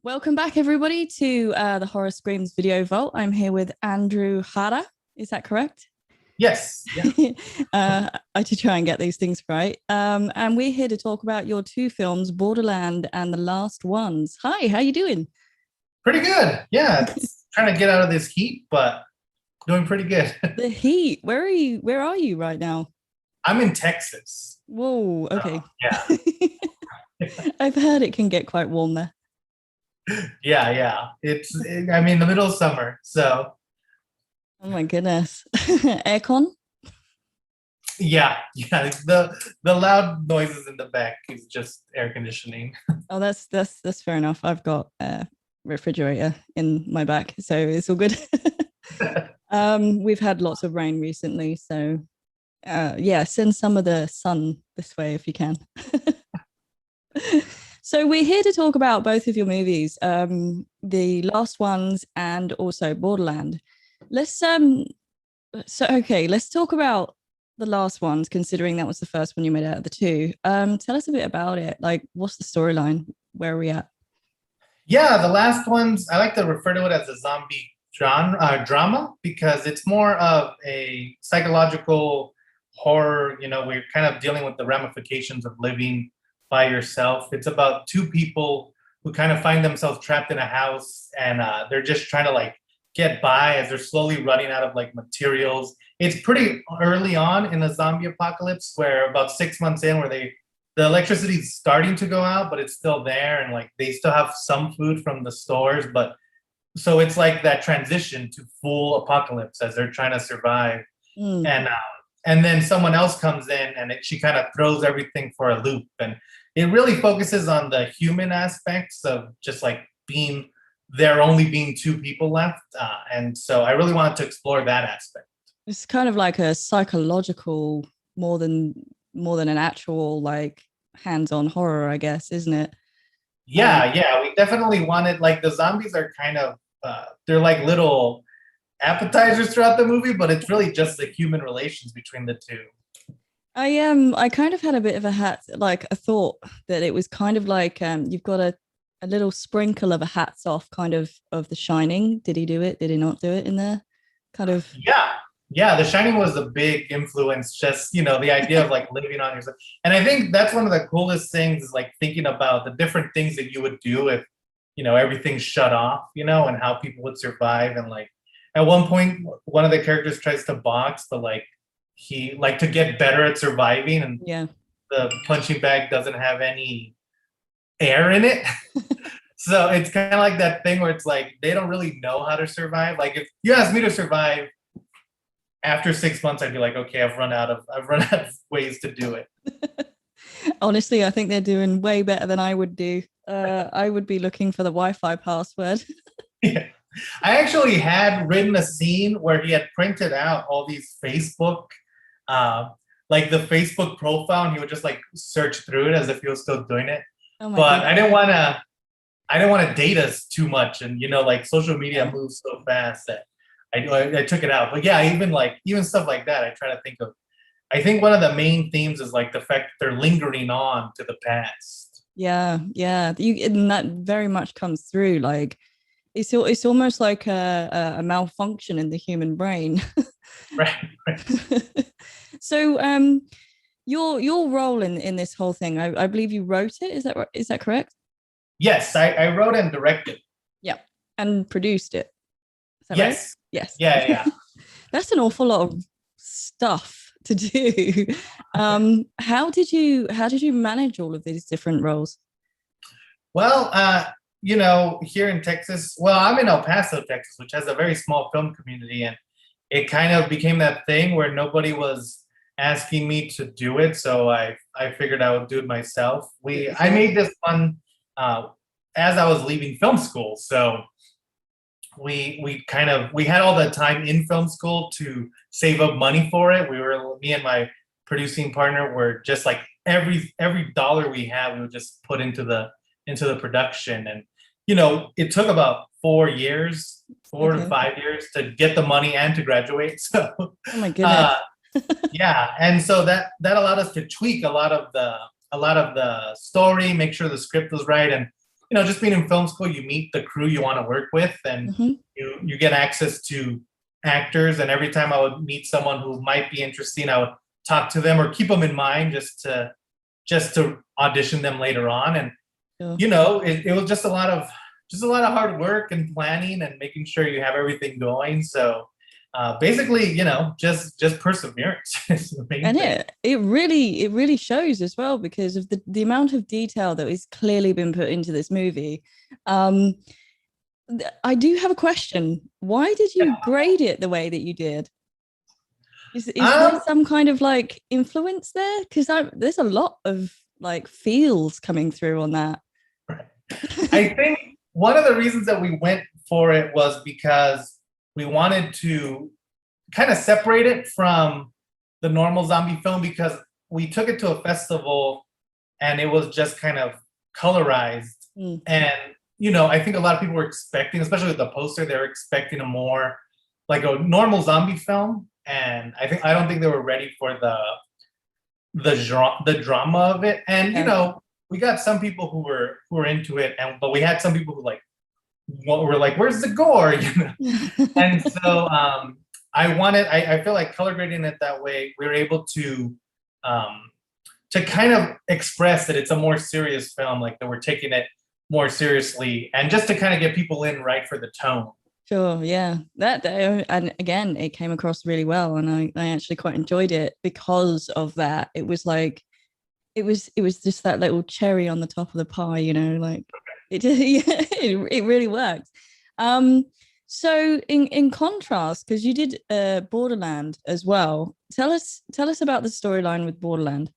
Welcome back, everybody, to the Horror Screams Video Vault. I'm here with Andrew Jara. Is that correct? Yes. Yeah. I did try and get these things right. And we're here to talk about your two films, Borderland and The Last Ones. Hi, how you doing? Pretty good. Yeah. It's trying to get out of this heat, but doing pretty good. The heat. Where are you? Where are you right now? I'm in Texas. Whoa. So, Okay. yeah. I've heard it can get quite warm there. Yeah. Yeah. I'm in the middle of summer. So, Oh my goodness. Aircon. yeah. Yeah. The loud noises in the back is just air conditioning. Oh, that's fair enough. I've got a refrigerator in my back, so it's all good. We've had lots of rain recently, so yeah, send some of the sun this way if you can. So we're here to talk about both of your movies, The Last Ones and also Borderland. Let's talk about The Last Ones, considering that was the first one you made out of the two. Tell us a bit about it. Like, what's the storyline? Where are we at? Yeah. The last ones, I like to refer to it as a zombie drama because it's more of a psychological horror. We're kind of dealing with the ramifications of living by yourself. It's about two people who kind of find themselves trapped in a house and they're just trying to like get by as they're slowly running out of like materials. It's pretty early on in the zombie apocalypse where about 6 months in where the electricity is starting to go out, but it's still there and like they still have some food from the stores, but so it's like that transition to full apocalypse as they're trying to survive. Mm. And then someone else comes in and she kind of throws everything for a loop, and it really focuses on the human aspects of just like being there only being two people left, and so I really wanted to explore that aspect. It's kind of like a psychological more than an actual like hands-on horror, I guess, isn't it? Um, Yeah, we definitely wanted, like, the zombies are kind of they're like little appetizers throughout the movie, but it's really just the human relations between the two. I kind of had a bit of a thought that it was kind of like you've got a little sprinkle of a hats off kind of The Shining. Did he do it? Did he not do it in there? Kind of. Yeah. Yeah, The Shining was a big influence, just, the idea of like living on yourself. And I think that's one of the coolest things is like thinking about the different things that you would do if, everything's shut off, and how people would survive. And like at one point, one of the characters tries to box, but like he like to get better at surviving, and Yeah. the punching bag doesn't have any air in it. So it's kind of like that thing where it's like they don't really know how to survive. Like if you ask me to survive after 6 months, I'd be like, okay, I've run out of ways to do it. Honestly, I think they're doing way better than I would do. I would be looking for the Wi-Fi password. Yeah. I actually had written a scene where he had printed out all these Facebook, uh, like the Facebook profile, and he would just like search through it as if he was still doing it. Oh my But I goodness. didn't want to. I didn't want to date us too much, and like social media Yeah. moves so fast that I took it out. But yeah, even stuff like that, I try to think of. I think one of the main themes is like the fact that they're lingering on to the past. Yeah, yeah. And that very much comes through. Like it's almost like a malfunction in the human brain. Right. Right. So your role in this whole thing, I believe you wrote it. Is that correct? Yes, I wrote and directed. Yeah. And produced it. Is that right? Yes. Yes. Yeah, yeah. That's an awful lot of stuff to do. How did you manage all of these different roles? Well, here in Texas, well, I'm in El Paso, Texas, which has a very small film community, and it kind of became that thing where nobody was asking me to do it, so I figured I would do it myself. I made this one uh, as I was leaving film school, so we had all the time in film school to save up money for it. Me and my producing partner were just like every dollar we had, we would just put into the production. And it took about 4 years, four to Okay. 5 years to get the money and to graduate. So Oh my goodness. uh, yeah, and so that allowed us to tweak a lot of the story, make sure the script was right, and just being in film school, you meet the crew you want to work with, and Mhm. you get access to actors. And every time I would meet someone who might be interesting, I would talk to them or keep them in mind just to audition them later on. And Sure. it was just a lot of hard work and planning and making sure you have everything going. So basically, just perseverance is the main And thing. it really shows as well, because of the amount of detail that has clearly been put into this movie. um I do have a question. Why did you grade it the way that you did? Is there Um, some kind of like influence there? Because there's a lot of like feels coming through on that. I think one of the reasons that we went for it was because we wanted to kind of separate it from the normal zombie film, because we took it to a festival and it was just kind of colorized. Mm. And, I think a lot of people were expecting, especially with the poster, they were expecting a more like a normal zombie film. And I don't think they were ready for the drama of it. And, Yeah. we got some people who were into it, but we had some people who were like, where's the gore? And so I feel like color grading it that way, we were able to kind of express that it's a more serious film, like that we're taking it more seriously, and just to kind of get people in right for the tone. Sure, yeah. And again, it came across really well, and I actually quite enjoyed it because of that. It was like it was just that little cherry on the top of the pie, like it yeah, it really worked. Um so in contrast, because you did Borderland as well, tell us about the storyline with Borderland.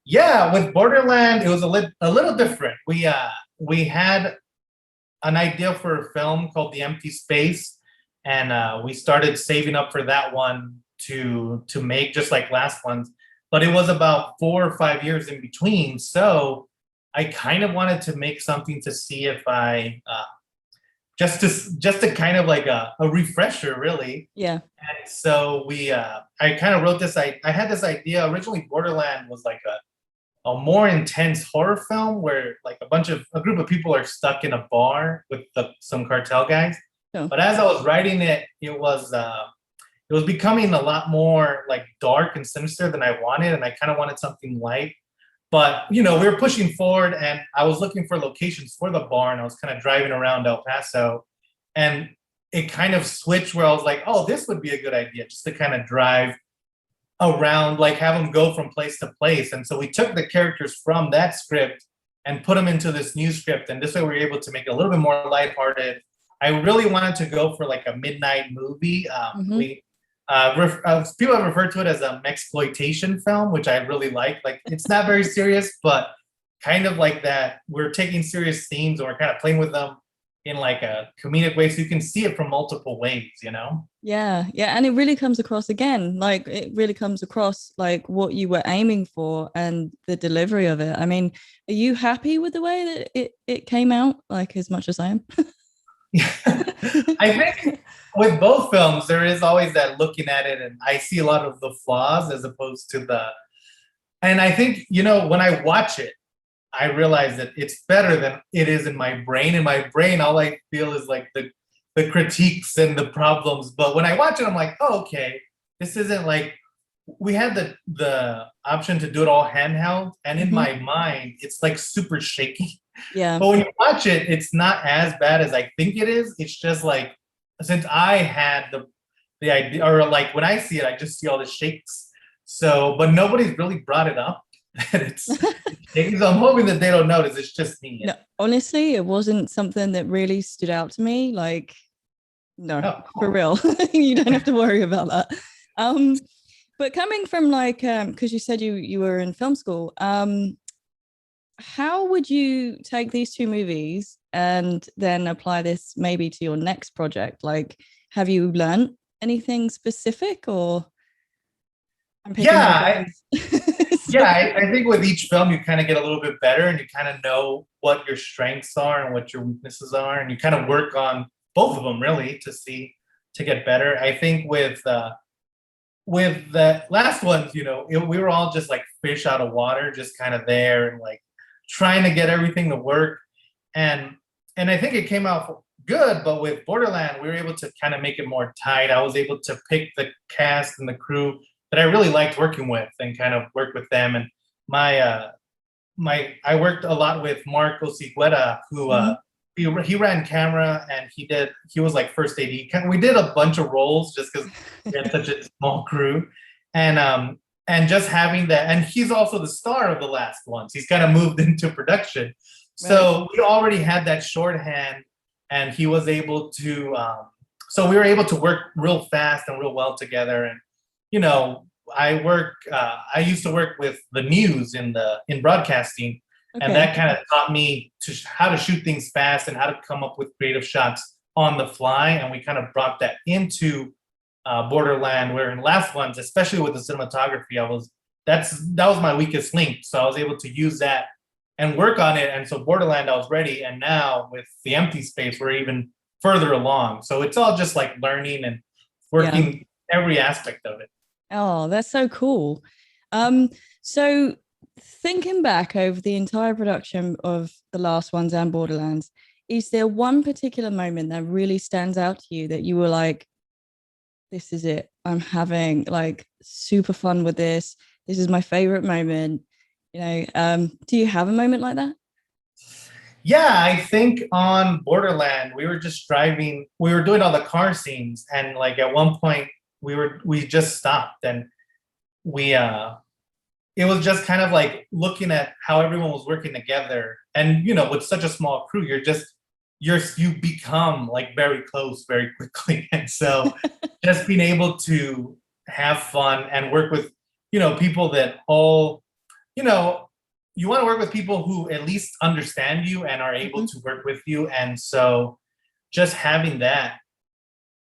Yeah, with Borderland, it was a little different. We had an idea for a film called The Empty Space, and we started saving up for that one to make, just like last one's. But it was about 4 or 5 years in between, so I kind of wanted to make something to see if I just to kind of like a refresher, really. Yeah. And so I kind of wrote this. I had this idea originally. Borderland was like a more intense horror film where like a group of people are stuck in a bar with some cartel guys. Oh. But as I was writing it, it was becoming a lot more like dark and sinister than I wanted, and I kind of wanted something light. But we were pushing forward, and I was looking for locations for the bar, and I was kind of driving around El Paso, and it kind of switched where I was like, oh, this would be a good idea, just to kind of drive around, like have them go from place to place. And so we took the characters from that script and put them into this new script, and this way we were able to make it a little bit more lighthearted. I really wanted to go for like a midnight movie. Mhm. People have referred to it as a exploitation film, which I really like. Like it's not very serious, but kind of like that. We're taking serious themes and we're kind of playing with them in like a comedic way, so you can see it from multiple ways. Yeah, yeah, and it really comes across again, like it really comes across like what you were aiming for and the delivery of it. I mean, are you happy with the way that it came out, like as much as I am? I think with both films, there is always that looking at it, and I see a lot of the flaws as opposed to and I think, when I watch it, I realize that it's better than it is in my brain. In my brain, all I feel is like the critiques and the problems. But when I watch it, I'm like, oh, okay, this isn't like we had the option to do it all handheld, and in Mhm. my mind, it's like super shaky. Yeah. But when you watch it, it's not as bad as I think it is. It's just like since I had the idea, or like when I see it, I just see all the shakes. So, but nobody's really brought it up. And it's shaky. So I'm hoping that they don't notice. It's just me. No, honestly, it wasn't something that really stood out to me. Like, no, Oh, for cool. real. You don't have to worry about that. Um, but coming from like, because you said you were in film school, how would you take these two movies and then apply this maybe to your next project? Like, have you learned anything specific, or I'm picking your Yeah, brains? yeah, Sorry. I think with each film, you kind of get a little bit better, and you kind of know what your strengths are and what your weaknesses are, and you kind of work on both of them really to get better. I think with the last ones, we were all just like fish out of water, just kind of there and like trying to get everything to work. And I think it came out good, but with Borderland, we were able to kind of make it more tight. I was able to pick the cast and the crew that I really liked working with and kind of work with them. And my I worked a lot with Marco Sigueta, who he ran camera and he was like first AD. We did a bunch of roles just because we had such a small crew, and just having that, and he's also the star of the last ones. He's kind of moved into production, so we already had that shorthand, and he was able to. So we were able to work real fast and real well together, and you know. I used to work with the news in broadcasting, and that kind of taught me how to shoot things fast and how to come up with creative shots on the fly. And we kind of brought that into Borderland, where in last ones, especially with the cinematography, that was my weakest link. So I was able to use that and work on it. And so Borderland, I was ready. And now with the empty space, we're even further along. So it's all just like learning and working every aspect of it. Oh, that's so cool. So thinking back over the entire production of the last ones and Borderlands, is there one particular moment that really stands out to you that you were like, this is it, I'm having like super fun with this, this is my favorite moment, you know? Do you have a moment like that? Yeah, I think on Borderland, we were just driving, we were doing all the car scenes, and like at one point we just stopped, and it was just kind of like looking at how everyone was working together. And you know, with such a small crew, you become like very close very quickly. And so just being able to have fun and work with, you know, people that all, you know, you want to work with people who at least understand you and are able to work with you. And so just having that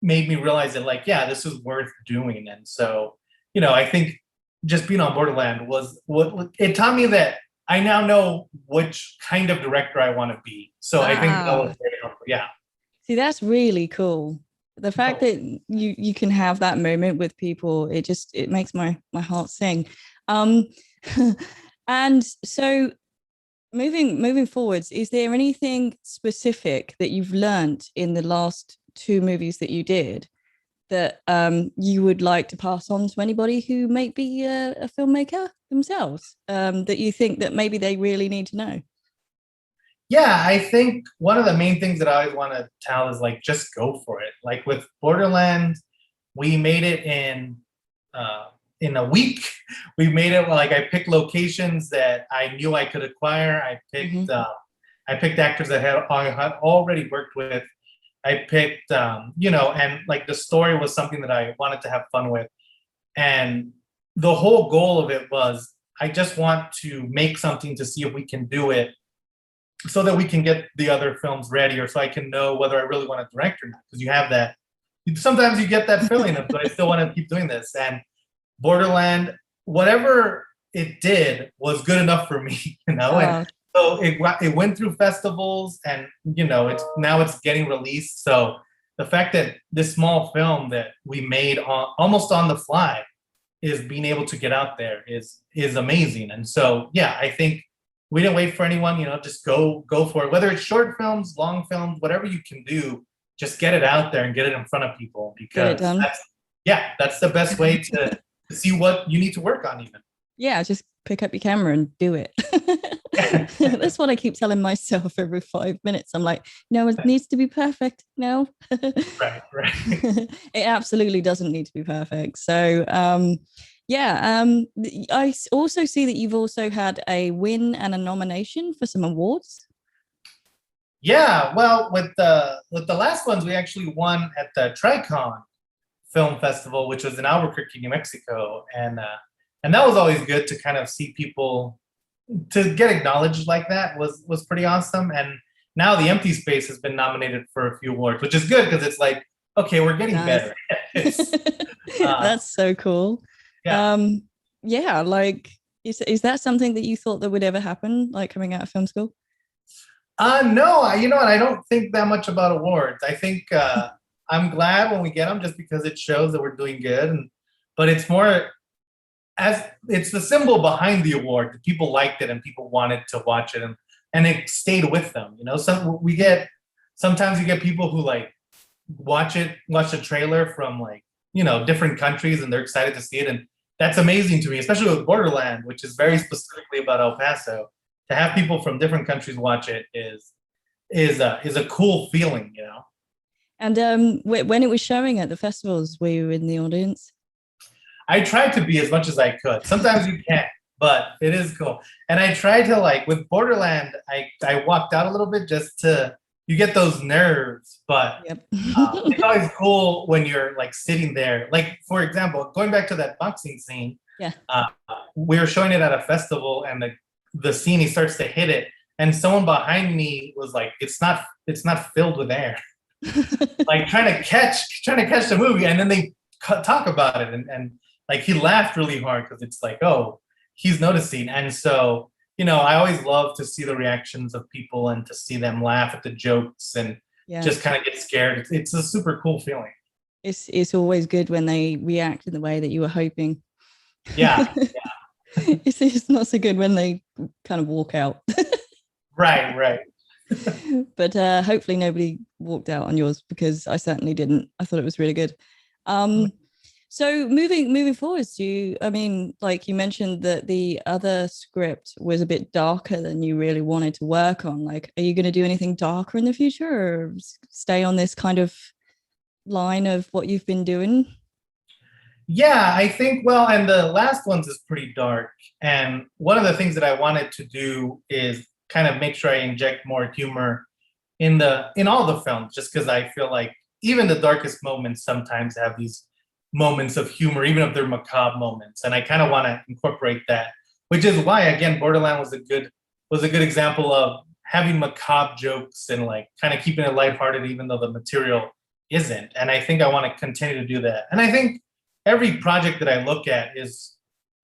made me realize that, like, yeah, this is worth doing. And so, you know, I think just being on Borderland was what it taught me that I now know which kind of director I want to be. So I think that was very helpful. Yeah. See, that's really cool. The fact that you can have that moment with people, it makes my heart sing. And so moving forwards, is there anything specific that you've learned in the last two movies that you did that you would like to pass on to anybody who may be a filmmaker themselves, that you think that maybe they really need to know? Yeah, I think one of the main things that I always want to tell is like, just go for it. Like with Borderland, we made it in a week. We made it like, I picked locations that I knew I could acquire. I picked actors that I had already worked with. I picked, you know, and like the story was something that I wanted to have fun with. And the whole goal of it was, I just want to make something to see if we can do it so that we can get the other films ready, or so I can know whether I really want to direct or not. Because you have that, sometimes you get that feeling of, but I still want to keep doing this. And Borderland, whatever it did was good enough for me, you know? And so it went through festivals, and you know, it's getting released. So the fact that this small film that we made almost on the fly is being able to get out there is amazing. And so yeah, I think we didn't wait for anyone, you know, just go for it. Whether it's short films, long films, whatever you can do, just get it out there and get it in front of people, because that's the best way to see what you need to work on even. Yeah, just pick up your camera and do it. That's what I keep telling myself every 5 minutes. I'm like, no, it needs to be perfect. No. Right. It absolutely doesn't need to be perfect. So I also see that you've also had a win and a nomination for some awards. Yeah, well, with the last ones, we actually won at the Tricon Film Festival, which was in Albuquerque, New Mexico, and that was always good to kind of see people, to get acknowledged like that was pretty awesome. And now the Empty Space has been nominated for a few awards, which is good, because it's like, okay, we're getting better. That's so cool. Yeah. Like, is that something that you thought that would ever happen, like coming out of film school? No, you know what? I don't think that much about awards. I think I'm glad when we get them, just because it shows that we're doing good. But it's more as it's the symbol behind the award. People liked it and people wanted to watch it, and it stayed with them. Sometimes you get people who like watch the trailer from like, different countries, and they're excited to see it. And that's amazing to me, especially with Borderland, which is very specifically about El Paso. To have people from different countries watch it is a cool feeling, And when it was showing at the festivals, were you in the audience? I tried to be as much as I could. Sometimes you can't, but it is cool. And I tried to, like, with Borderland, I walked out a little bit just to, you get those nerves, but Yep. it's always cool when you're like sitting there. Like, for example, going back to that boxing scene, Yeah. we were showing it at a festival, and the scene, he starts to hit it, and someone behind me was like, it's not filled with air. Like trying to catch the movie, and then they talk about it, and like he laughed really hard because it's like, oh, he's noticing. And so, I always love to see the reactions of people and to see them laugh at the jokes and just kind of get scared. It's a super cool feeling. It's always good when they react in the way that you were hoping. Yeah. It's not so good when they kind of walk out. Right. But hopefully nobody walked out on yours, because I certainly didn't. I thought it was really good. So moving forwards, like you mentioned that the other script was a bit darker than you really wanted to work on. Like, are you going to do anything darker in the future, or stay on this kind of line of what you've been doing? Yeah, I think, well, and the last one's is pretty dark. And one of the things that I wanted to do is kind of make sure I inject more humor in all the films, just because I feel like even the darkest moments sometimes have these moments of humor, even if they're macabre moments. And I kind of want to incorporate that, which is why, again, Borderland was a good example of having macabre jokes and like kind of keeping it lighthearted, even though the material isn't. And I think I want to continue to do that. And I think every project that I look at is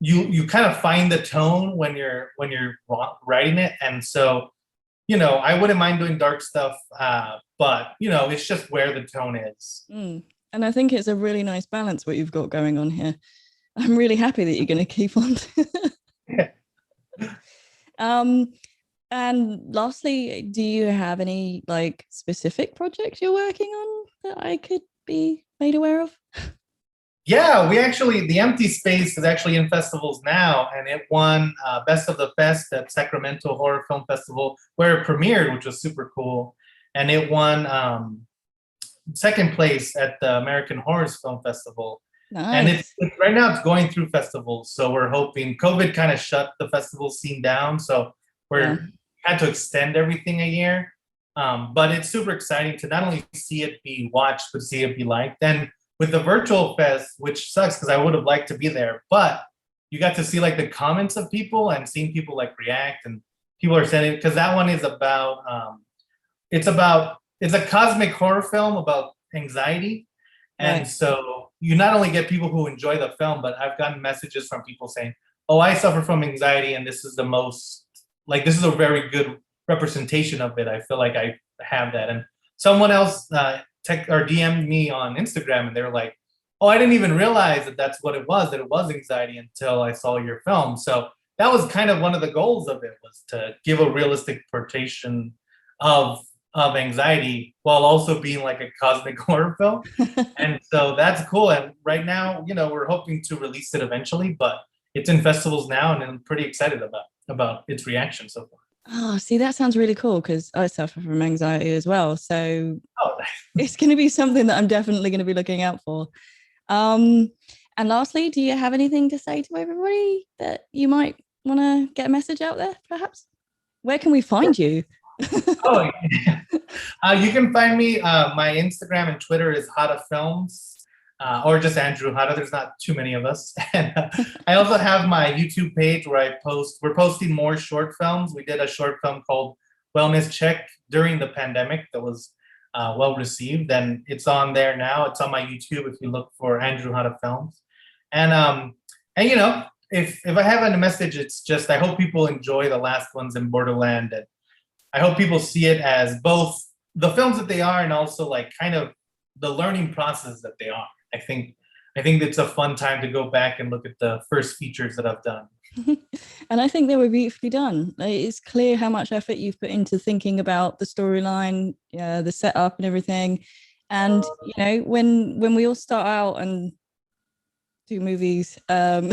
you kind of find the tone when you're writing it. And so, I wouldn't mind doing dark stuff, but it's just where the tone is. And I think it's a really nice balance what you've got going on here. I'm really happy that you're going to keep on. And lastly, do you have any like specific projects you're working on that I could be made aware of? Yeah, the Empty Space is actually in festivals now, and it won Best of the Fest at Sacramento Horror Film Festival, where it premiered, which was super cool. And it won second place at the American Horror Film Festival. Nice. And it's right now it's going through festivals, so we're hoping. COVID kind of shut the festival scene down, so we're had to extend everything a year. But it's super exciting to not only see it be watched, but see it be liked. And with the virtual fest, which sucks because I would have liked to be there, but you got to see like the comments of people and seeing people like react, and people are saying, because that one is about it's a cosmic horror film about anxiety. And so you not only get people who enjoy the film, but I've gotten messages from people saying, oh, I suffer from anxiety, and this is this is a very good representation of it. I feel like I have that. And someone else DM'd me on Instagram, and they were like, oh, I didn't even realize that that's what it was, that it was anxiety until I saw your film. So that was kind of one of the goals of it, was to give a realistic portrayal of anxiety while also being like a cosmic horror film. And so that's cool. And right now, we're hoping to release it eventually, but it's in festivals now, and I'm pretty excited about its reaction so far. Oh, see, that sounds really cool, because I suffer from anxiety as well. So Oh, it's going to be something that I'm definitely going to be looking out for. And lastly, do you have anything to say to everybody that you might want to get a message out there, perhaps? Where can we find you? Oh, you can find me. My Instagram and Twitter is Hada Films. Or just Andrew Hada. There's not too many of us. And I also have my YouTube page where we're posting more short films. We did a short film called Wellness Check during the pandemic that was well received, and it's on there now. It's on my YouTube if you look for Andrew Hada Films. And if I have a message, it's just I hope people enjoy the last ones in Borderland, and I hope people see it as both the films that they are and also like kind of the learning process that they are. I think it's a fun time to go back and look at the first features that I've done. And I think they were beautifully done. It's clear how much effort you've put into thinking about the storyline, the setup, and everything. And you know, when we all start out and do movies, I'm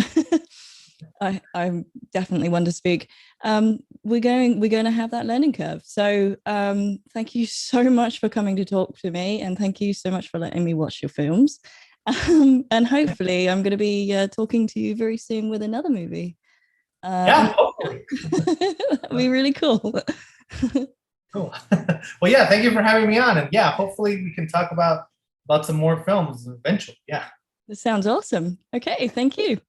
definitely one to speak. We're going to have that learning curve. So thank you so much for coming to talk to me, and thank you so much for letting me watch your films. And hopefully, I'm going to be talking to you very soon with another movie. Yeah, hopefully. That'd be really cool. Cool. Well, yeah, thank you for having me on. And yeah, hopefully we can talk about some more films eventually. Yeah. This sounds awesome. Okay, thank you.